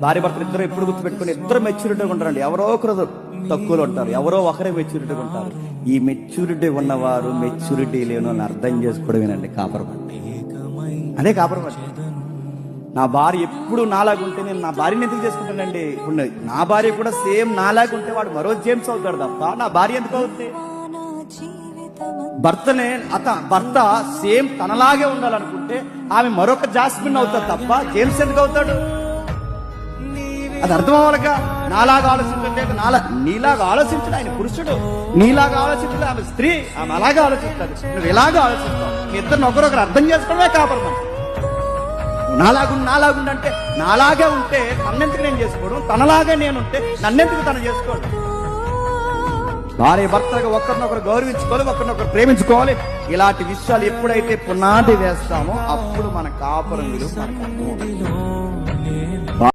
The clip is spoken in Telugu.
భార్య భర్తలు ఇద్దరు ఎప్పుడు గుర్తుపెట్టుకుని ఇద్దరు మెచ్యూరిటీగా ఉంటారండి. ఎవరో ఒకరు తక్కువలో ఉంటారు, ఎవరో ఒకరే మెచ్యూరిటీగా ఉంటారు. ఈ మెచ్యూరిటీ ఉన్నవారు మెచ్యూరిటీ లేని అర్థం చేసుకోవడమేనండి కాపురం. అదే కాపురం అంటే. నా భార్య ఎప్పుడు నాలాగుంటే నేను నా భార్యని ఎందుకు చేసుకుంటానండి? ఇప్పుడు నా భార్య కూడా సేమ్ నాలాగుంటే వాడు మరో జేమ్స్ అవుతాడు తప్ప నా భార్య ఎందుకు అవుతుంది? భర్త సేమ్ తనలాగే ఉండాలనుకుంటే ఆమె మరొక జాస్మిన్ అవుతాడు తప్ప జేమ్స్ ఎందుకు అవుతాడు? అది అర్థం అవ్వాలిగా. నాలాగా ఆలోచించండి, నీలాగా ఆలోచించడు ఆయన పురుషుడు, నీలాగా ఆలోచించడు ఆమె స్త్రీ, ఆమె అలాగే ఆలోచిస్తాడు, నువ్వు ఇలాగా ఆలోచిస్తావు. మీ ఇద్దరు ఒకరొకరు అర్థం చేసుకోవడమే కాపురం. నాలాగుండంటే నాలాగే ఉంటే తన్నెందుకు నేను చేసుకోవడం, తనలాగే నేనుంటే నన్నెందుకు తను చేసుకోవడం? భార్య భర్తగా ఒకరినొకరు గౌరవించుకోవాలి, ఒకరినొకరు ప్రేమించుకోవాలి. ఇలాంటి విషయాలు ఎప్పుడైతే పునాది వేస్తామో అప్పుడు మన కాపురం విలువ మనకు